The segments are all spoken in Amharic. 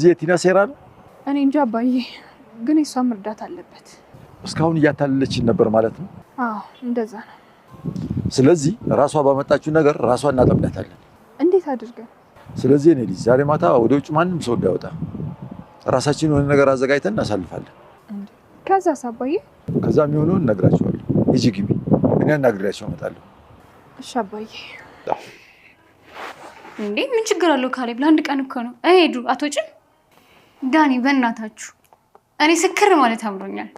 ዜቲና ሴራ ነው። እኔ እንጃ አባዬ፣ ግን እሷም እርዳታ አለበት። እስካሁን እያታለለችን ነበር ማለት ነው። አዎ እንደዛ ነው። ስለዚህ ራሷ ባመጣችው ነገር ራሷ እናጠምዳታለን። እንዴት አድርገን? ስለዚህ እኔ ልጅ ዛሬ ማታ ወደ ውጭ ማንም ሰው እንዳይወጣ ራሳችን የሆነ ነገር አዘጋጅተን እናሳልፋለን። ከዛስ አባዬ? ከዛ የሚሆነውን እነግራቸዋለሁ። ሂጂ ግቢ፣ እኔ አናግሬያቸው እመጣለሁ። እሺ አባዬ። እንዴ ምን ችግር አለው ካሌብ? ለአንድ ቀን እኮ ነው። እሄዱ አትወጪም? ዳኒ በእናታችሁ እኔ ስክር ማለት አምሮኛል።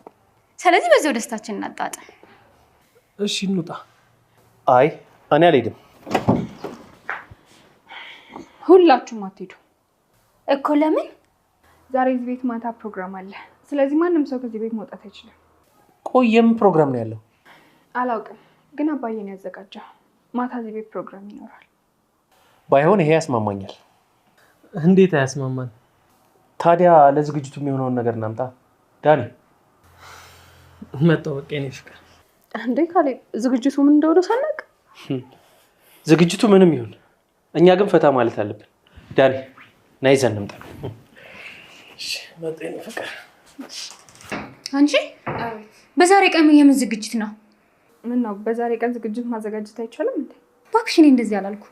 ስለዚህ በዛው ደስታችን እናጣጣም። እሺ እንውጣ። አይ እኔ አልሄድም። ሁላችሁም አትሄዱ እኮ። ለምን? ዛሬ እዚህ ቤት ማታ ፕሮግራም አለ። ስለዚህ ማንም ሰው ከዚህ ቤት መውጣት አይችልም። ቆይ የምን ፕሮግራም ነው ያለው? አላውቅም፣ ግን አባዬን ያዘጋጀው ማታ እዚህ ቤት ፕሮግራም ይኖራል። ባይሆን ይሄ ያስማማኛል። እንዴት አያስማማን? ታዲያ ለዝግጅቱ የሚሆነውን ነገር እናምጣ። ዳኒ መጣው። በቃ የኔ ፍቅር። እንዴ ካሌብ፣ ዝግጅቱ ምን እንደሆነ ሳናውቅ? ዝግጅቱ ምንም ይሁን እኛ ግን ፈታ ማለት አለብን። ዳኒ ና ይዘን እንምጣ። እሺ መጣ የኔ ፍቅር። አንቺ በዛሬ ቀን የምን ዝግጅት ነው? ምን ነው በዛሬ ቀን ዝግጅት ማዘጋጀት አይቻልም እንዴ? እባክሽ እኔ እንደዚህ አላልኩ።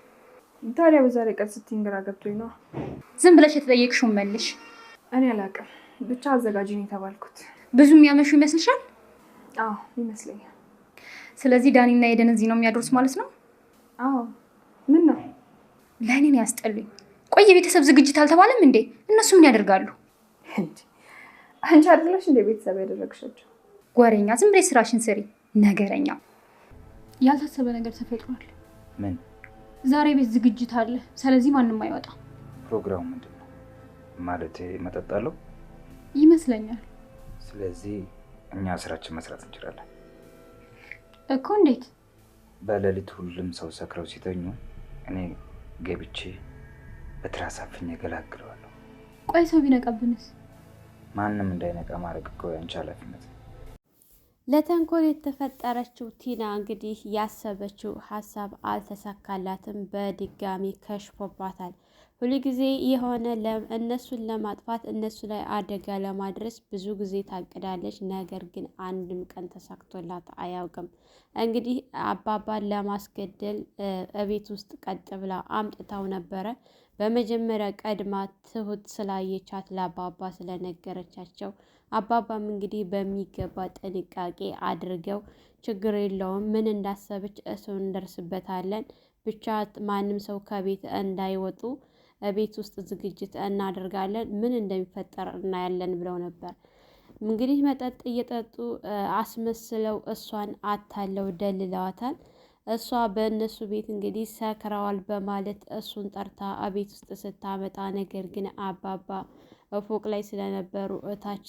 ታዲያ በዛሬ ቀን ስትይ ግራ ገብቶኝ ነው። ዝም ብለሽ የተጠየቅሽውን መልሽ። እኔ አላውቅም፣ ብቻ አዘጋጅ ነው የተባልኩት። ብዙ የሚያመሹ ይመስልሻል? አዎ ይመስለኛል። ስለዚህ ዳኒና ኤደን እዚህ ነው የሚያደርሱት ማለት ነው? አዎ። ምን ነው? ለእኔ ነው ያስጠሉኝ። ቆይ የቤተሰብ ዝግጅት አልተባለም እንዴ? እነሱ ምን ያደርጋሉ? አንቺ አይደለሽ እንደ ቤተሰብ ያደረግሻቸው? ወሬኛ፣ ዝም ብለሽ ስራሽን ስሪ። ነገረኛ። ያልታሰበ ነገር ተፈጥሯል። ምን? ዛሬ ቤት ዝግጅት አለ። ስለዚህ ማንም አይወጣም። ፕሮግራሙ ምንድን ነው? ማለቴ መጠጣለው ይመስለኛል። ስለዚህ እኛ ስራችን መስራት እንችላለን እኮ። እንዴት? በሌሊት ሁሉም ሰው ሰክረው ሲተኙ እኔ ገብቼ በትራስ አፍኜ ገላግለዋለሁ። ቆይ ሰው ቢነቃብንስ? ማንም እንዳይነቃ ማድረግ እኮ ያንቺ ኃላፊነት። ለተንኮል የተፈጠረችው ቲና እንግዲህ ያሰበችው ሀሳብ አልተሳካላትም። በድጋሚ ከሽፎባታል። ሁልጊዜ የሆነ እነሱን ለማጥፋት እነሱ ላይ አደጋ ለማድረስ ብዙ ጊዜ ታቅዳለች። ነገር ግን አንድም ቀን ተሳክቶላት አያውቅም። እንግዲህ አባባን ለማስገደል እቤት ውስጥ ቀጥ ብላ አምጥታው ነበረ። በመጀመሪያ ቀድማ ትሁት ስላየቻት ለአባባ ስለነገረቻቸው አባባም እንግዲህ በሚገባ ጥንቃቄ አድርገው ችግር የለውም ምን እንዳሰበች እሱን እንደርስበታለን፣ ብቻ ማንም ሰው ከቤት እንዳይወጡ ቤት ውስጥ ዝግጅት እናደርጋለን፣ ምን እንደሚፈጠር እናያለን ብለው ነበር። እንግዲህ መጠጥ እየጠጡ አስመስለው እሷን አታለው ደልለዋታል። እሷ በእነሱ ቤት እንግዲህ ሰክረዋል በማለት እሱን ጠርታ ቤት ውስጥ ስታመጣ፣ ነገር ግን አባባ ፎቅ ላይ ስለነበሩ እታች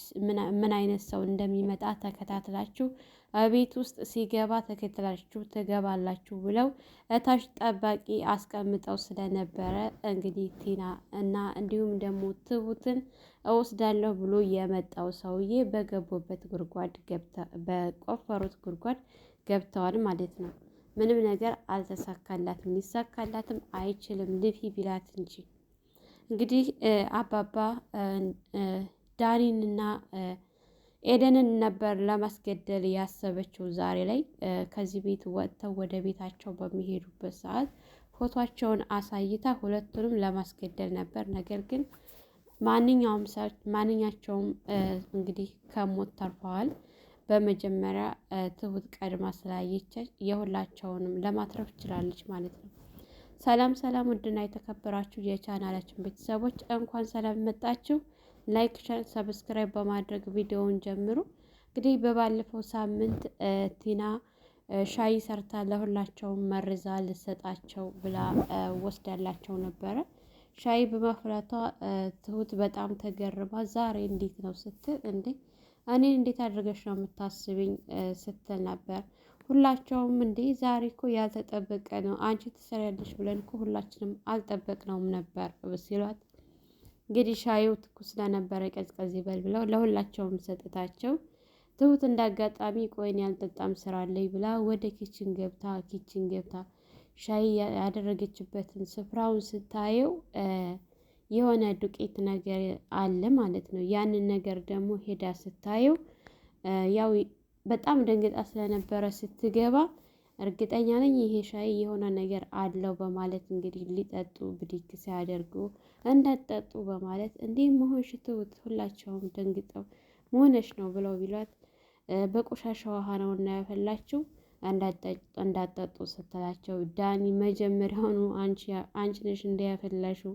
ምን አይነት ሰው እንደሚመጣ ተከታትላችሁ ቤት ውስጥ ሲገባ ተከትላችሁ ትገባላችሁ ብለው እታች ጠባቂ አስቀምጠው ስለነበረ እንግዲህ ቲና እና እንዲሁም ደግሞ ትሁትን እወስዳለሁ ብሎ የመጣው ሰውዬ በገቡበት ጉድጓድ በቆፈሩት ጉድጓድ ገብተዋል ማለት ነው። ምንም ነገር አልተሳካላትም፣ ሊሳካላትም አይችልም ልፊ ቢላት እንጂ። እንግዲህ አባባ ዳኒንና ኤደንን ነበር ለማስገደል ያሰበችው ዛሬ ላይ። ከዚህ ቤት ወጥተው ወደ ቤታቸው በሚሄዱበት ሰዓት ፎቷቸውን አሳይታ ሁለቱንም ለማስገደል ነበር። ነገር ግን ማንኛቸውም እንግዲህ ከሞት ተርፈዋል። በመጀመሪያ ትሁት ቀድማ ስላየቻች የሁላቸውንም ለማትረፍ ችላለች ማለት ነው። ሰላም ሰላም፣ ውድና የተከበራችሁ የቻናላችን ቤተሰቦች እንኳን ሰላም መጣችሁ። ላይክ፣ ሸር፣ ሰብስክራይብ በማድረግ ቪዲዮውን ጀምሩ። እንግዲህ በባለፈው ሳምንት ቲና ሻይ ሰርታ ለሁላቸውም መርዛ ልሰጣቸው ብላ ወስዳላቸው ነበረ። ሻይ በማፍላቷ ትሁት በጣም ተገርማ ዛሬ እንዴት ነው ስትል፣ እንዴ እኔን እንዴት አድርገሽ ነው የምታስብኝ ስትል ነበር። ሁላቸውም እንዴ ዛሬ እኮ ያልተጠበቀ ነው፣ አንቺ ትሰሪያለሽ ብለን እኮ ሁላችንም አልጠበቅነውም ነበር ሲሏት፣ እንግዲህ ሻዩ ትኩስ ስለነበረ ቀዝቀዝ ይበል ብለው ለሁላቸውም ሰጥታቸው፣ ትሁት እንዳጋጣሚ ቆይን ያልጠጣም ስራ አለኝ ብላ ወደ ኪችን ገብታ ሻይ ያደረገችበትን ስፍራውን ስታየው የሆነ ዱቄት ነገር አለ ማለት ነው። ያንን ነገር ደግሞ ሄዳ ስታየው ያው በጣም ደንግጣ ስለነበረ ስትገባ እርግጠኛ ነኝ ይሄ ሻይ የሆነ ነገር አለው በማለት እንግዲህ ሊጠጡ ብድግ ሲያደርጉ እንዳትጠጡ በማለት እንዲህ መሆን ሽትውት ሁላቸውም ደንግጠው መሆነች ነው ብለው ቢሏት በቆሻሻ ውሃ ነው እና ያፈላችው እንዳትጠጡ ስትላቸው ዳኒ መጀመሪያውኑ አንቺ ነሽ እንዲያፈላሽው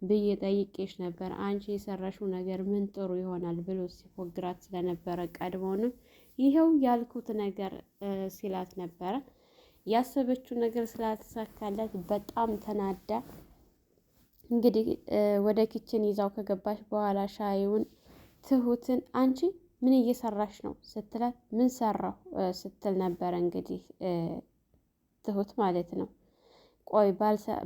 ብዬ ጠይቄሽ ነበር፣ አንቺ የሰራሽው ነገር ምን ጥሩ ይሆናል ብሎ ሲፎግራት ስለነበረ ቀድሞውንም ይኸው ያልኩት ነገር ሲላት ነበረ። ያሰበችው ነገር ስላልተሳካላት በጣም ተናዳ እንግዲህ ወደ ኪችን ይዛው ከገባች በኋላ ሻዩን ትሁትን አንቺ ምን እየሰራሽ ነው ስትላት ምን ሰራሁ ስትል ነበረ እንግዲህ ትሁት ማለት ነው። ቆይ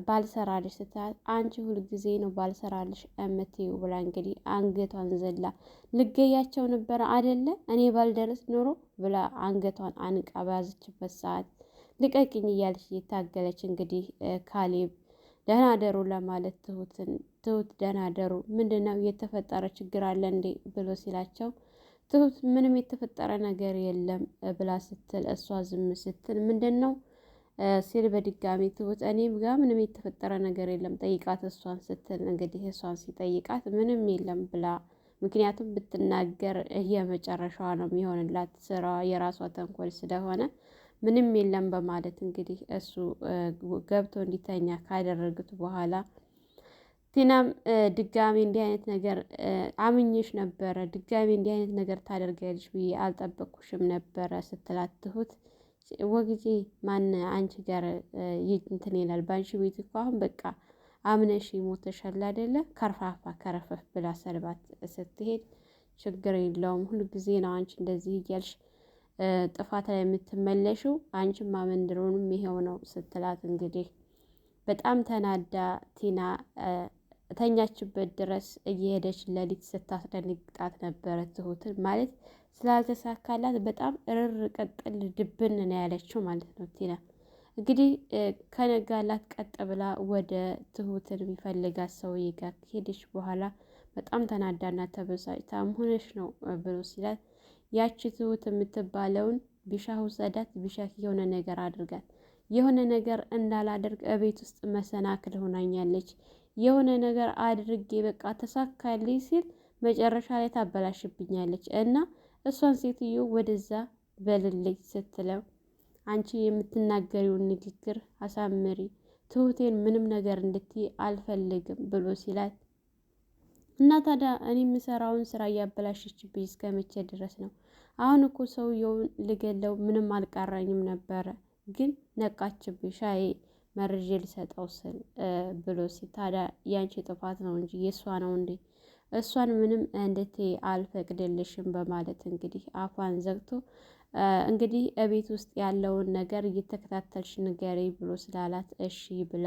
ባልሰራልሽ ስትላት አንቺ ሁልጊዜ ነው ባልሰራልሽ እምትይው ብላ እንግዲህ አንገቷን ዘላ ልገያቸው ነበረ አደለ እኔ ባልደረስ ኖሮ ብላ አንገቷን አንቃ በያዘችበት ሰዓት ልቀቅኝ እያለች እየታገለች እንግዲህ ካሌብ ደህና ደሩ ለማለት ትሁት ደህና ደሩ ምንድነው የተፈጠረ ችግር አለ እንዴ ብሎ ሲላቸው ትሁት ምንም የተፈጠረ ነገር የለም ብላ ስትል እሷ ዝም ስትል ምንድነው ሲል በድጋሚ ትሁት እኔም ጋር ምንም የተፈጠረ ነገር የለም ጠይቃት እሷን ስትል እንግዲህ እሷን ሲጠይቃት ምንም የለም ብላ ምክንያቱም ብትናገር የመጨረሻዋ ነው የሚሆንላት ስራ የራሷ ተንኮል ስለሆነ ምንም የለም በማለት እንግዲህ እሱ ገብቶ እንዲተኛ ካደረጉት በኋላ ቲናም ድጋሚ እንዲህ አይነት ነገር አምኜሽ ነበረ፣ ድጋሚ እንዲህ አይነት ነገር ታደርጊያለሽ ብዬ አልጠበቅኩሽም ነበረ ስትላት ትሁት ወግጄ ማን አንቺ ጋር እንትን ይላል በአንቺ ቤት እኮ አሁን በቃ አምነሽ ሞተሻል አይደለ ከርፋፋ ከረፈፍ ብላ ሰልባት ስትሄድ ችግር የለውም ሁሉ ጊዜ ነው አንቺ እንደዚህ እያልሽ ጥፋት ላይ የምትመለሽው አንቺም ማመንድሮንም ይሄው ነው ስትላት እንግዲህ በጣም ተናዳ ቲና ተኛችበት ድረስ እየሄደች ሌሊት ስታስደነግጣት ነበረ ትሁትን ማለት ስላልተሳካላት በጣም እርር ቀጥል ድብን ነው ያለችው ማለት ነው። ቲና እንግዲህ ከነጋላት ቀጥ ብላ ወደ ትሁትን የሚፈልጋት ሰውዬ ጋር ከሄደች በኋላ በጣም ተናዳና ተበሳጭታ ሆነሽ ነው ብሎ ሲላት ያቺ ትሁት የምትባለውን ቢሻሁ ሰዳት ቢሻክ የሆነ ነገር አድርጋት የሆነ ነገር እንዳላደርግ እቤት ውስጥ መሰናክል ሆናኛለች የሆነ ነገር አድርጌ በቃ ተሳካልኝ ሲል መጨረሻ ላይ ታበላሽብኛለች እና እሷን ሴትዮ ወደዛ በልልኝ ስትለው አንቺ የምትናገሪውን ንግግር አሳምሪ ትሁቴን ምንም ነገር እንድትይ አልፈልግም ብሎ ሲላት እና ታዲያ እኔ የምሰራውን ስራ እያበላሸችብኝ እስከ መቼ ድረስ ነው? አሁን እኮ ሰውየውን ልገለው ምንም አልቀረኝም ነበረ ግን ነቃችብኝ ሻይ መርዤ ልሰጠው ስል ብሎ ታዲያ ያንቺ ጥፋት ነው እንጂ የእሷ ነው እንዴ? እሷን ምንም እንድትይ አልፈቅድልሽም በማለት እንግዲህ አፏን ዘግቶ እንግዲህ እቤት ውስጥ ያለውን ነገር እየተከታተልሽ ንገሪ ብሎ ስላላት እሺ ብላ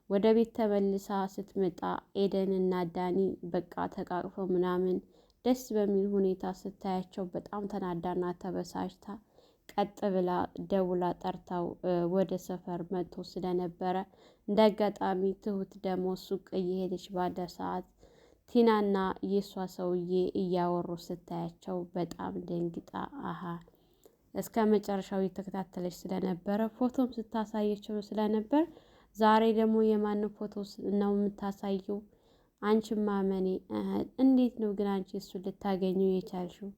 ወደ ቤት ተመልሳ ስትመጣ ኤደንና ዳኒ በቃ ተቃቅፈው ምናምን ደስ በሚል ሁኔታ ስታያቸው በጣም ተናዳና ተበሳጭታ ቀጥ ብላ ደውላ ጠርታው ወደ ሰፈር መጥቶ ስለነበረ እንደ አጋጣሚ ትሁት ደግሞ ሱቅ እየሄደች ባለ ሰዓት ቲናና የሷ ሰውዬ እያወሩ ስታያቸው በጣም ደንግጣ አሃ እስከ መጨረሻው የተከታተለች ስለነበረ ፎቶም ስታሳየቸው ስለነበር ዛሬ ደግሞ የማን ፎቶ ነው የምታሳየው? አንቺማ ማመኔ እንዴት ነው ግን አንቺ እሱን ልታገኙ የቻልሽው?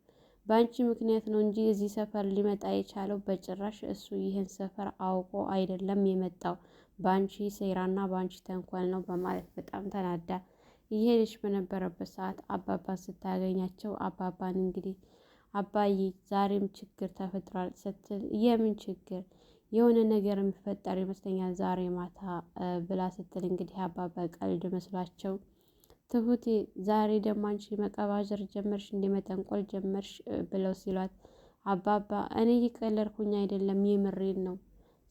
በአንቺ ምክንያት ነው እንጂ እዚህ ሰፈር ሊመጣ የቻለው በጭራሽ እሱ ይህን ሰፈር አውቆ አይደለም የመጣው በአንቺ ሴራና በአንቺ ተንኮል ነው በማለት በጣም ተናዳ እየሄደች በነበረበት ሰዓት አባባን ስታገኛቸው አባባን እንግዲህ አባዬ ዛሬም ችግር ተፈጥሯል ስትል የምን ችግር የሆነ ነገር የሚፈጠር ይመስለኛል ዛሬ ማታ ብላ ስትል እንግዲህ አባባ ቀልድ መስሏቸው ትሁቴ ዛሬ ደግሞ አንቺ መቀባጀር ጀመርሽ እንዲመጠንቆል ጀመርሽ ብለው ሲሏት አባባ እኔ እየቀለድኩኝ አይደለም የምሬን ነው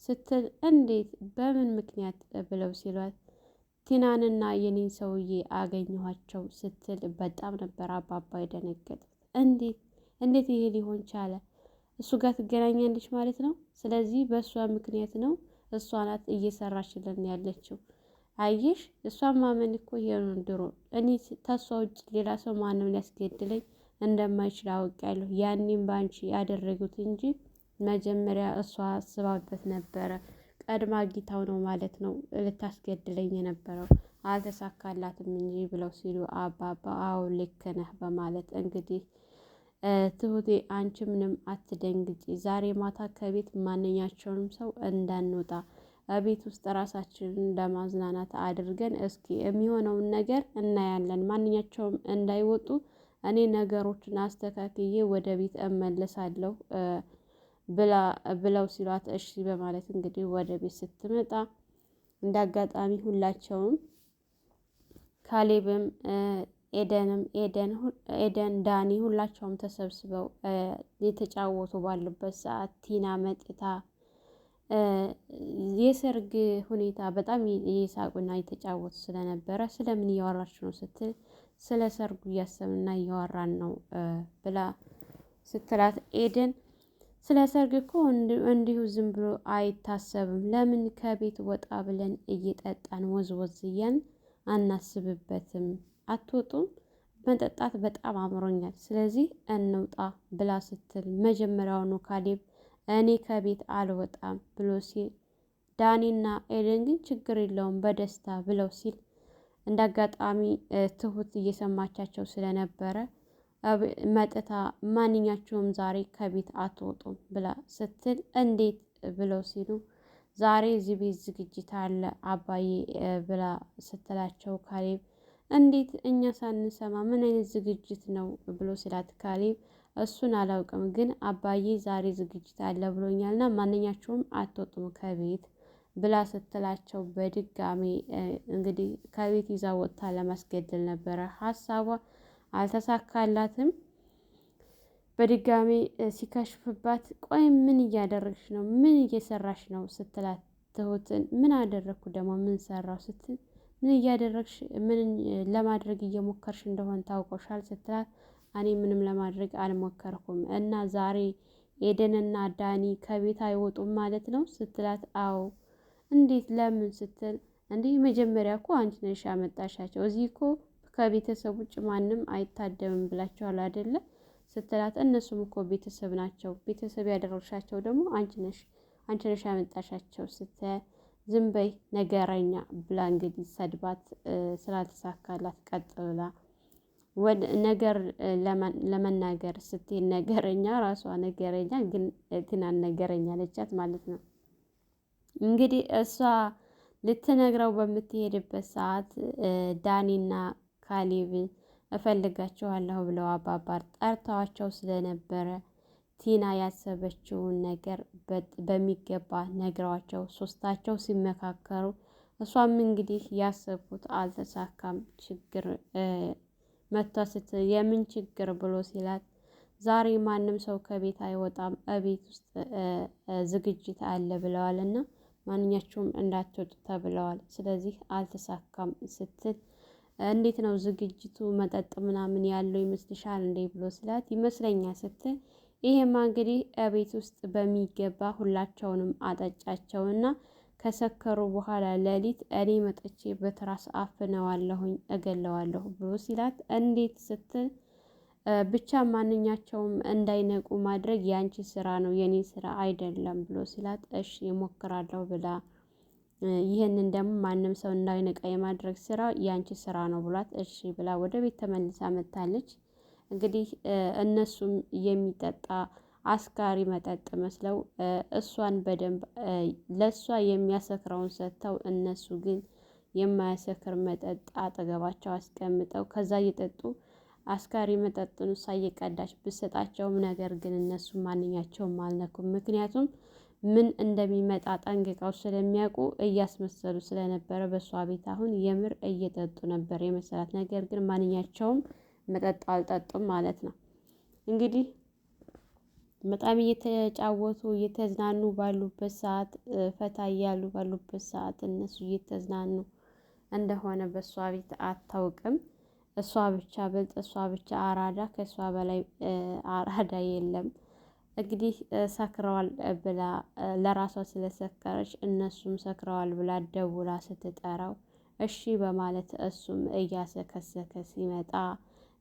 ስትል እንዴት በምን ምክንያት ብለው ሲሏት ቲናንና የኔን ሰውዬ አገኘኋቸው ስትል በጣም ነበር አባባ የደነገጡት። እንዴት ይሄ ሊሆን ቻለ? እሱ ጋር ትገናኛለች ማለት ነው። ስለዚህ በእሷ ምክንያት ነው እሷ ናት እየሰራችልን ያለችው አየሽ እሷን ማመን እኮ የሆነ ድሮ እኔ ተሷ ውጭ ሌላ ሰው ማንም ሊያስገድለኝ እንደማይችል አውቄያለሁ። ያኔም በአንቺ ያደረጉት እንጂ መጀመሪያ እሷ አስባበት ነበረ። ቀድማ አግኝታው ነው ማለት ነው ልታስገድለኝ የነበረው አልተሳካላትም እንጂ ብለው ሲሉ አባባ አዎ ልክ ነህ በማለት እንግዲህ ትሁቴ አንቺ ምንም አትደንግጪ፣ ዛሬ ማታ ከቤት ማንኛቸውንም ሰው እንዳንወጣ ቤት ውስጥ ራሳችንን ለማዝናናት አድርገን እስኪ የሚሆነውን ነገር እናያለን። ማንኛቸውም እንዳይወጡ እኔ ነገሮችን አስተካክዬ ወደ ቤት እመለሳለሁ ብለው ሲሏት እሺ በማለት እንግዲህ ወደ ቤት ስትመጣ እንደ አጋጣሚ ሁላቸውም ካሌብም ኤደን ዳኒ ሁላቸውም ተሰብስበው የተጫወቱ ባሉበት ሰዓት ቲና መጥታ የሰርግ ሁኔታ በጣም እየሳቁና እየተጫወቱ ስለነበረ ስለምን እያወራች ነው ስትል ስለ ሰርጉ እያሰብንና እያወራን ነው ብላ ስትላት ኤደን ስለ ሰርግ እኮ እንዲሁ ዝም ብሎ አይታሰብም። ለምን ከቤት ወጣ ብለን እየጠጣን ወዝወዝ እያን አናስብበትም? አትወጡም? መጠጣት በጣም አምሮኛል፣ ስለዚህ እንውጣ ብላ ስትል መጀመሪያውኑ ካሌብ እኔ ከቤት አልወጣም ብሎ ሲል ዳኒና ኤደን ግን ችግር የለውም በደስታ ብለው ሲል እንደ አጋጣሚ ትሁት እየሰማቻቸው ስለነበረ መጥታ ማንኛቸውም ዛሬ ከቤት አትወጡም ብላ ስትል እንዴት ብለው ሲሉ ዛሬ እዚህ ቤት ዝግጅት አለ አባዬ ብላ ስትላቸው ካሌብ እንዴት እኛ ሳንሰማ ምን አይነት ዝግጅት ነው ብሎ ስላት ካሌብ እሱን አላውቅም፣ ግን አባዬ ዛሬ ዝግጅት አለ ብሎኛልና ማንኛቸውም አትወጡም ከቤት ብላ ስትላቸው በድጋሚ እንግዲህ ከቤት ይዛ ወጥታ ለማስገደል ነበረ ሀሳቧ። አልተሳካላትም። በድጋሚ ሲከሽፍባት ቆይ ምን እያደረግሽ ነው? ምን እየሰራሽ ነው? ስትላት ትሁትን ምን አደረግኩ ደግሞ ምን ሰራው ስትል ምን እያደረግሽ ምን ለማድረግ እየሞከርሽ እንደሆን ታውቆሻል ስትላት እኔ ምንም ለማድረግ አልሞከርኩም እና ዛሬ ኤደንና ዳኒ ከቤት አይወጡም ማለት ነው ስትላት አዎ እንዴት ለምን ስትል እንዲህ መጀመሪያ እኮ አንቺ ነሽ ያመጣሻቸው እዚህ እኮ ከቤተሰብ ውጭ ማንም አይታደምም ብላችኋል አይደለ ስትላት እነሱም እኮ ቤተሰብ ናቸው፣ ቤተሰብ ያደረግሻቸው ደግሞ አንቺ ነሽ ያመጣሻቸው ስትል ዝም በይ ነገረኛ ብላ እንግዲህ ሰድባት ስላልተሳካላት ቀጥ ብላ ነገር ለመናገር ስትል ነገረኛ ራሷ ነገረኛ ግን አልነገረኛ አለቻት ማለት ነው። እንግዲህ እሷ ልትነግረው በምትሄድበት ሰዓት ዳኒና ካሌብ እፈልጋቸዋለሁ ብለው አባባር ጠርተዋቸው ስለነበረ ቲና ያሰበችውን ነገር በሚገባ ነግረዋቸው ሶስታቸው ሲመካከሩ እሷም እንግዲህ ያሰብኩት አልተሳካም፣ ችግር መቷ ስትል የምን ችግር ብሎ ሲላት ዛሬ ማንም ሰው ከቤት አይወጣም፣ እቤት ውስጥ ዝግጅት አለ ብለዋልና ማንኛቸውም እንዳትወጡ ተብለዋል፣ ስለዚህ አልተሳካም ስትል እንዴት ነው ዝግጅቱ መጠጥ ምናምን ያለው ይመስልሻል እንዴ ብሎ ስላት ይመስለኛል ስትል ይሄማ እንግዲህ ቤት ውስጥ በሚገባ ሁላቸውንም አጠጫቸውና ከሰከሩ በኋላ ሌሊት እኔ መጥቼ በትራስ አፍነዋለሁኝ እገለዋለሁ ብሎ ሲላት እንዴት ስትል ብቻ ማንኛቸውም እንዳይነቁ ማድረግ ያንቺ ስራ ነው የኔ ስራ አይደለም ብሎ ሲላት እሺ እሞክራለሁ ብላ ይህንን ደግሞ ማንም ሰው እንዳይነቃ የማድረግ ስራ ያንቺ ስራ ነው ብሏት እሺ ብላ ወደ ቤት ተመልሳ መጥታለች። እንግዲህ እነሱም የሚጠጣ አስካሪ መጠጥ መስለው እሷን በደንብ ለእሷ የሚያሰክረውን ሰጥተው እነሱ ግን የማያሰክር መጠጥ አጠገባቸው አስቀምጠው ከዛ እየጠጡ አስካሪ መጠጥን እሷ እየቀዳች ብሰጣቸውም ነገር ግን እነሱ ማንኛቸውም አልነኩም። ምክንያቱም ምን እንደሚመጣ ጠንቅቀው ስለሚያውቁ እያስመሰሉ ስለነበረ በእሷ ቤት አሁን የምር እየጠጡ ነበር የመሰላት። ነገር ግን ማንኛቸውም መጠጥ አልጠጡም ማለት ነው። እንግዲህ በጣም እየተጫወቱ እየተዝናኑ ባሉበት ሰዓት ፈታ እያሉ ባሉበት ሰዓት እነሱ እየተዝናኑ እንደሆነ በእሷ ቤት አታውቅም። እሷ ብቻ ብልጥ፣ እሷ ብቻ አራዳ፣ ከእሷ በላይ አራዳ የለም። እንግዲህ ሰክረዋል ብላ ለራሷ ስለሰከረች እነሱም ሰክረዋል ብላ ደውላ ስትጠራው እሺ በማለት እሱም እያሰከሰከ ሲመጣ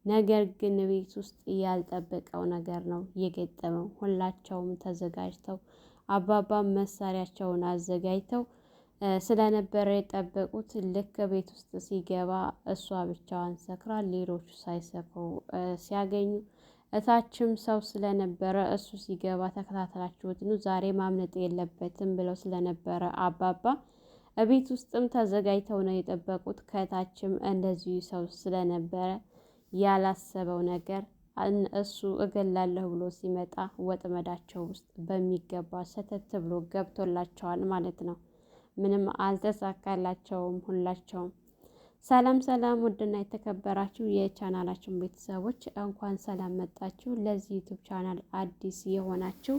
ነገር ግን ቤት ውስጥ ያልጠበቀው ነገር ነው የገጠመው። ሁላቸውም ተዘጋጅተው አባባም መሳሪያቸውን አዘጋጅተው ስለነበረ የጠበቁት ልክ ቤት ውስጥ ሲገባ እሷ ብቻዋን ሰክራ ሌሎቹ ሳይሰክሩ ሲያገኙ እታችም ሰው ስለነበረ እሱ ሲገባ ተከታተላችሁት ነው ዛሬ ማምለጥ የለበትም ብለው ስለነበረ አባባ ቤት ውስጥም ተዘጋጅተው ነው የጠበቁት። ከታችም እንደዚሁ ሰው ስለነበረ ያላሰበው ነገር እሱ እገላለሁ ብሎ ሲመጣ ወጥመዳቸው ውስጥ በሚገባ ሰተት ብሎ ገብቶላቸዋል ማለት ነው። ምንም አልተሳካላቸውም ሁላቸውም። ሰላም ሰላም! ውድና የተከበራችሁ የቻናላችን ቤተሰቦች እንኳን ሰላም መጣችሁ። ለዚህ ዩቲዩብ ቻናል አዲስ የሆናችሁ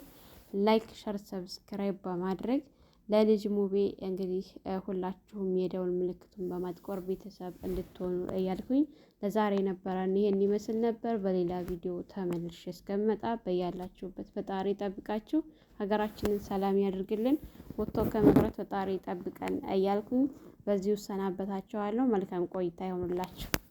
ላይክ፣ ሸር፣ ሰብስክራይብ በማድረግ ለልጅ ሙቤ እንግዲህ ሁላችሁም የደውል ምልክቱን በማጥቆር ቤተሰብ እንድትሆኑ እያልኩኝ ለዛሬ ነበረን ይሄን ይመስል ነበር። በሌላ ቪዲዮ ተመልሼ እስከመጣ በያላችሁበት ፈጣሪ ጠብቃችሁ ሀገራችንን ሰላም ያድርግልን፣ ወጥቶ ከመቅረት ፈጣሪ ጠብቀን እያልኩኝ በዚሁ ሰናበታችኋለሁ። መልካም ቆይታ ይሆኑላችሁ።